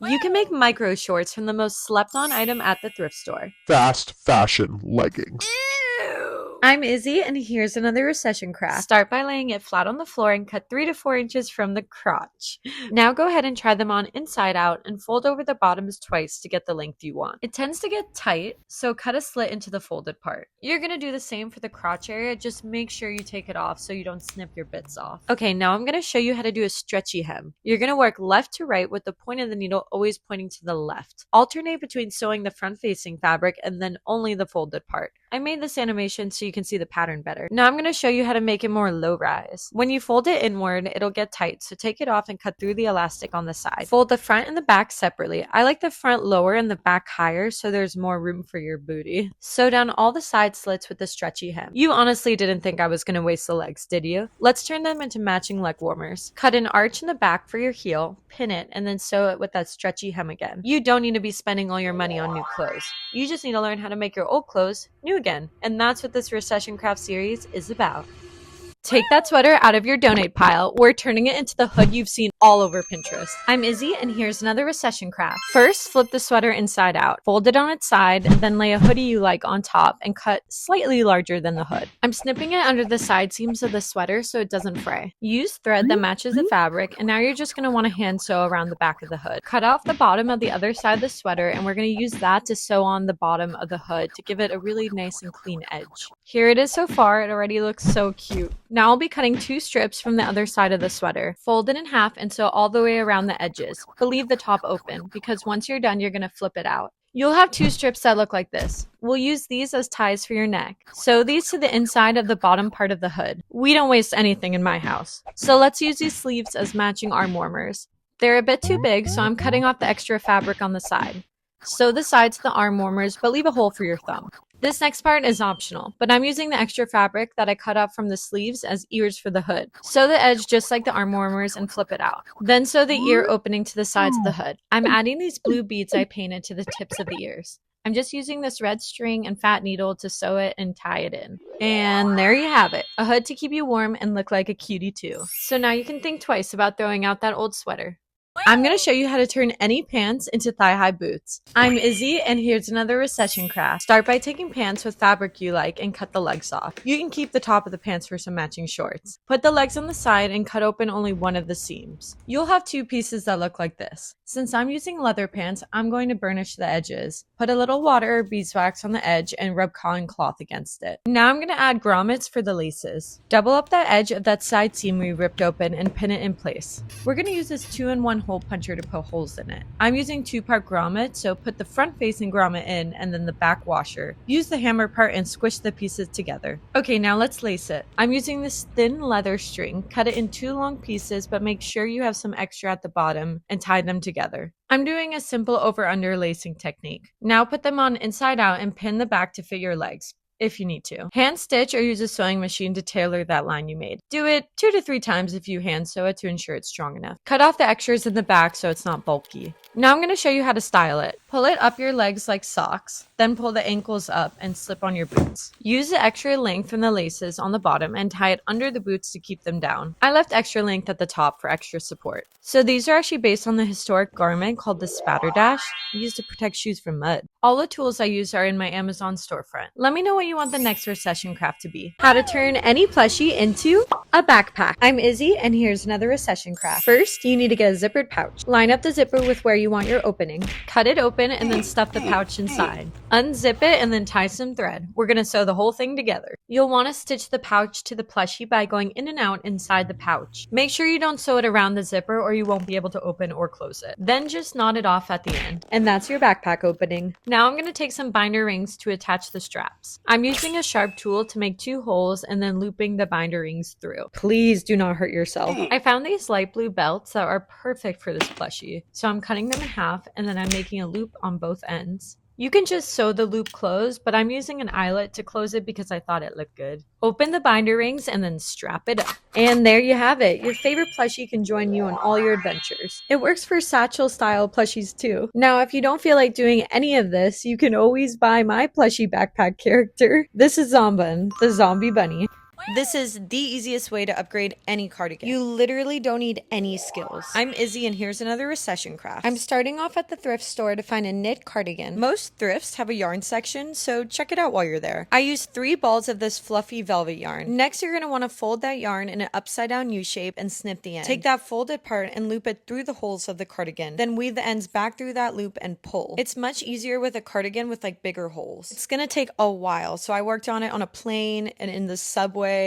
You can make micro shorts from the most slept on item at the thrift store. Fast fashion leggings. I'm Izzy, and here's another recession craft. Start by laying it flat on the floor and cut 3 to 4 inches from the crotch. Now go ahead and try them on inside out and fold over the bottoms twice to get the length you want. It tends to get tight, so cut a slit into the folded part. You're gonna do the same for the crotch area, just make sure you take it off so you don't snip your bits off. Okay, now I'm gonna show you how to do a stretchy hem. You're gonna work left to right with the point of the needle always pointing to the left. Alternate between sewing the front facing fabric and then only the folded part. I made this animation so you can see the pattern better. Now I'm going to show you how to make it more low rise. When you fold it inward, it'll get tight, so take it off and cut through the elastic on the side. Fold the front and the back separately. I like the front lower and the back higher so there's more room for your booty. Sew down all the side slits with the stretchy hem. You honestly didn't think I was going to waste the legs, did you? Let's turn them into matching leg warmers. Cut an arch in the back for your heel, pin it, and then sew it with that stretchy hem again. You don't need to be spending all your money on new clothes. You just need to learn how to make your old clothes new again. And that's what this recession craft series is about. Take that sweater out of your donate pile. We're turning it into the hood you've seen all over Pinterest. I'm Izzy, and here's another recession craft. First, flip the sweater inside out. Fold it on its side, then lay a hoodie you like on top and cut slightly larger than the hood. I'm snipping it under the side seams of the sweater so it doesn't fray. Use thread that matches the fabric, and now you're just going to want to hand sew around the back of the hood. Cut off the bottom of the other side of the sweater, and we're going to use that to sew on the bottom of the hood to give it a really nice and clean edge. Here it is so far. It already looks so cute. Now I'll be cutting 2 strips from the other side of the sweater. Fold it in half and sew all the way around the edges, but leave the top open because once you're done, you're going to flip it out. You'll have 2 strips that look like this. We'll use these as ties for your neck. Sew these to the inside of the bottom part of the hood. We don't waste anything in my house. So let's use these sleeves as matching arm warmers. They're a bit too big, so I'm cutting off the extra fabric on the side. Sew the sides to the arm warmers, but leave a hole for your thumb. This next part is optional, but I'm using the extra fabric that I cut off from the sleeves as ears for the hood. Sew the edge just like the arm warmers and flip it out. Then sew the ear opening to the sides of the hood. I'm adding these blue beads I painted to the tips of the ears. I'm just using this red string and fat needle to sew it and tie it in. And there you have it, a hood to keep you warm and look like a cutie too. So now you can think twice about throwing out that old sweater. I'm going to show you how to turn any pants into thigh-high boots. I'm Izzy, and here's another recession craft. Start by taking pants with fabric you like and cut the legs off. You can keep the top of the pants for some matching shorts. Put the legs on the side and cut open only one of the seams. You'll have 2 pieces that look like this. Since I'm using leather pants, I'm going to burnish the edges. Put a little water or beeswax on the edge and rub cotton cloth against it. Now I'm going to add grommets for the laces. Double up the edge of that side seam we ripped open and pin it in place. We're going to use this 2-in-1 hole puncher to put holes in it. I'm using 2-part grommet, so put the front facing grommet in and then the back washer. Use the hammer part and squish the pieces together. Okay, now let's lace it. I'm using this thin leather string. Cut it in 2 long pieces, but make sure you have some extra at the bottom and tie them together. I'm doing a simple over-under lacing technique. Now put them on inside out and pin the back to fit your legs, if you need to. Hand stitch or use a sewing machine to tailor that line you made. Do it 2 to 3 times if you hand sew it to ensure it's strong enough. Cut off the extras in the back so it's not bulky. Now I'm going to show you how to style it. Pull it up your legs like socks, then pull the ankles up and slip on your boots. Use the extra length from the laces on the bottom and tie it under the boots to keep them down. I left extra length at the top for extra support. So these are actually based on the historic garment called the spatter dash, used to protect shoes from mud. All the tools I use are in my Amazon storefront. Let me know what you want the next recession craft to be. How to turn any plushie into a backpack. I'm Izzy, and here's another recession craft. First, you need to get a zippered pouch. Line up the zipper with where you want your opening. Cut it open and then stuff the pouch inside. Unzip it and then tie some thread. We're going to sew the whole thing together. You'll want to stitch the pouch to the plushie by going in and out inside the pouch. Make sure you don't sew it around the zipper or you won't be able to open or close it. Then just knot it off at the end. And that's your backpack opening. Now I'm going to take some binder rings to attach the straps. I'm using a sharp tool to make 2 holes and then looping the binder rings through. Please do not hurt yourself. I found these light blue belts that are perfect for this plushie. So I'm cutting them in half and then I'm making a loop on both ends. You can just sew the loop closed, but I'm using an eyelet to close it because I thought it looked good. Open the binder rings and then strap it up. And there you have it. Your favorite plushie can join you on all your adventures. It works for satchel style plushies too. Now, if you don't feel like doing any of this, you can always buy my plushie backpack character. This is Zomban, the zombie bunny. This is the easiest way to upgrade any cardigan. You literally don't need any skills. I'm Izzy and here's another recession craft. I'm starting off at the thrift store to find a knit cardigan. Most thrifts have a yarn section, so check it out while you're there. I used 3 balls of this fluffy velvet yarn. Next, you're going to want to fold that yarn in an upside down U shape and snip the end. Take that folded part and loop it through the holes of the cardigan. Then weave the ends back through that loop and pull. It's much easier with a cardigan with like bigger holes. It's going to take a while, so I worked on it on a plane and in the subway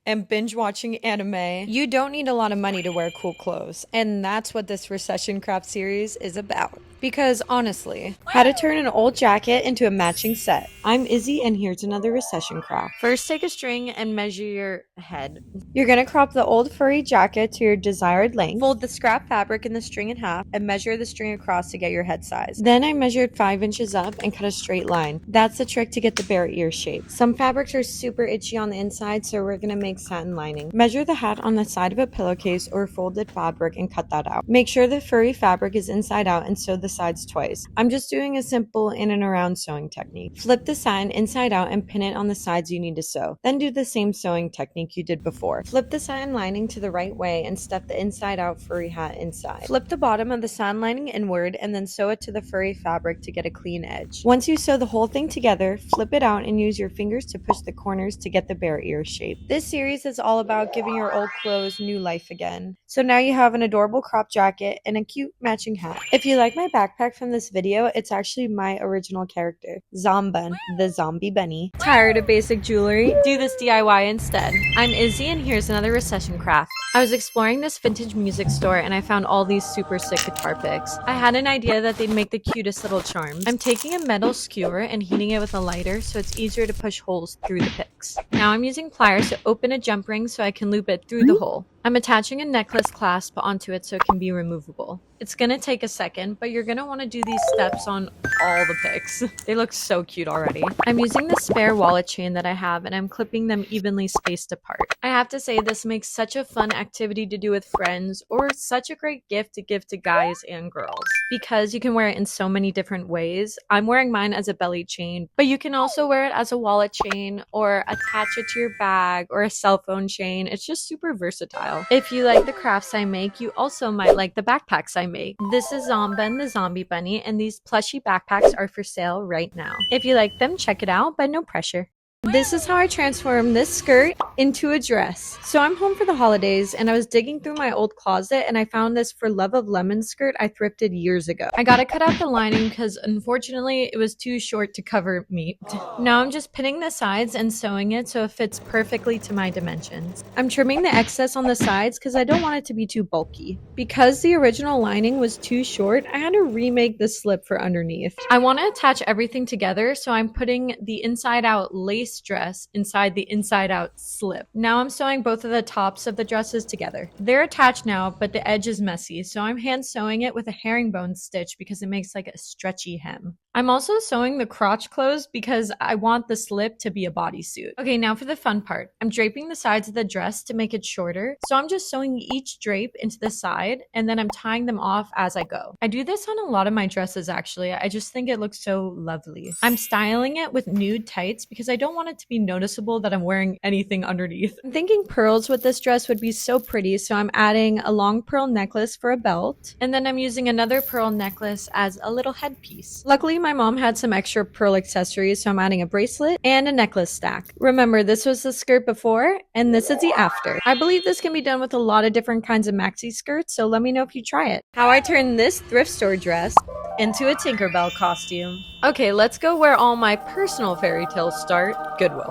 and binge watching anime. You don't need a lot of money to wear cool clothes, and that's what this recession craft series is about. Because honestly, how to turn an old jacket into a matching set. I'm Izzy and here's another recession craft. First, take a string and measure your head. You're gonna crop the old furry jacket to your desired length. Fold the scrap fabric in the string in half and measure the string across to get your head size. Then I measured 5 inches up and cut a straight line. That's the trick to get the bear ear shape. Some fabrics are super itchy on the inside, so we're gonna make satin lining. Measure the hat on the side of a pillowcase or folded fabric and cut that out. Make sure the furry fabric is inside out and sew the sides twice. I'm just doing a simple in and around sewing technique. Flip the satin inside out and pin it on the sides you need to sew. Then do the same sewing technique you did before. Flip the satin lining to the right way and stuff the inside out furry hat inside. Flip the bottom of the satin lining inward and then sew it to the furry fabric to get a clean edge. Once you sew the whole thing together, flip it out and use your fingers to push the corners to get the bear ear shape. This series is all about giving your old clothes new life again. So now you have an adorable crop jacket and a cute matching hat. If you like my backpack from this video, it's actually my original character, Zomban, the zombie bunny. Tired of basic jewelry? Do this DIY instead. I'm Izzy and here's another recession craft. I was exploring this vintage music store and I found all these super sick guitar picks. I had an idea that they'd make the cutest little charms. I'm taking a metal skewer and heating it with a lighter so it's easier to push holes through the picks. Now I'm using pliers to open a jump ring so I can loop it through the hole. I'm attaching a necklace clasp onto it so it can be removable. It's gonna take a second, but you're gonna want to do these steps on all the picks. They look so cute already. I'm using the spare wallet chain that I have and I'm clipping them evenly spaced apart. I have to say this makes such a fun activity to do with friends or such a great gift to give to guys and girls because you can wear it in so many different ways. I'm wearing mine as a belly chain, but you can also wear it as a wallet chain or attach it to your bag or a cell phone chain. It's just super versatile. If you like the crafts I make, you also might like the backpacks I make. This is Zomban the zombie bunny and these plushie backpacks are for sale right now. If you like them, check it out, but no pressure. This is how I transformed this skirt into a dress. So I'm home for the holidays and I was digging through my old closet and I found this For Love of Lemon skirt I thrifted years ago. I gotta cut out the lining because unfortunately it was too short to cover me. Now I'm just pinning the sides and sewing it so it fits perfectly to my dimensions. I'm trimming the excess on the sides because I don't want it to be too bulky. Because the original lining was too short, I had to remake the slip for underneath. I want to attach everything together, so I'm putting the inside out lace dress inside the inside out slip. Now I'm sewing both of the tops of the dresses together. They're attached now, but the edge is messy, so I'm hand sewing it with a herringbone stitch because it makes like a stretchy hem. I'm also sewing the crotch closed because I want the slip to be a bodysuit. Okay, now for the fun part. I'm draping the sides of the dress to make it shorter, so I'm just sewing each drape into the side and then I'm tying them off as I go. I do this on a lot of my dresses actually. I just think it looks so lovely. I'm styling it with nude tights because I don't want it to be noticeable that I'm wearing anything underneath. I'm thinking pearls with this dress would be so pretty, so I'm adding a long pearl necklace for a belt, and then I'm using another pearl necklace as a little headpiece. Luckily, my mom had some extra pearl accessories, so I'm adding a bracelet and a necklace stack. Remember, this was the skirt before, and this is the after. I believe this can be done with a lot of different kinds of maxi skirts, so let me know if you try it. How I turned this thrift store dress into a Tinkerbell costume. Okay, let's go where all my personal fairy tales start. Goodwill.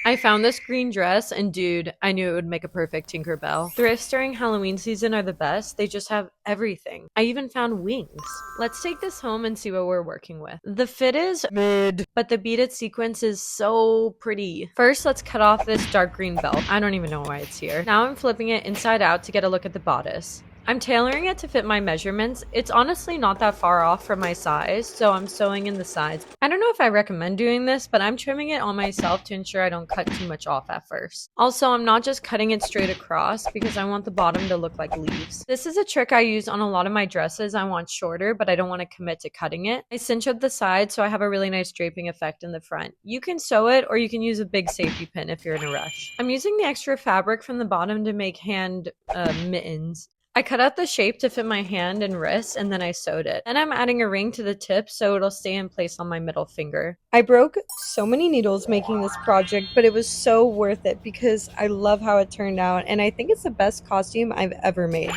I found this green dress and dude, I knew it would make a perfect Tinkerbell. Thrifts during Halloween season are the best. They just have everything. I even found wings. Let's take this home and see what we're working with. The fit is mid, but the beaded sequence is so pretty. First, let's cut off this dark green belt. I don't even know why it's here. Now I'm flipping it inside out to get a look at the bodice. I'm tailoring it to fit my measurements. It's honestly not that far off from my size, so I'm sewing in the sides. I don't know if I recommend doing this, but I'm trimming it on myself to ensure I don't cut too much off at first. Also, I'm not just cutting it straight across because I want the bottom to look like leaves. This is a trick I use on a lot of my dresses I want shorter, but I don't want to commit to cutting it. I cinch up the sides so I have a really nice draping effect in the front. You can sew it or you can use a big safety pin if you're in a rush. I'm using the extra fabric from the bottom to make hand mittens. I cut out the shape to fit my hand and wrist, and then I sewed it. Then I'm adding a ring to the tip so it'll stay in place on my middle finger. I broke so many needles making this project, but it was so worth it because I love how it turned out, and I think it's the best costume I've ever made.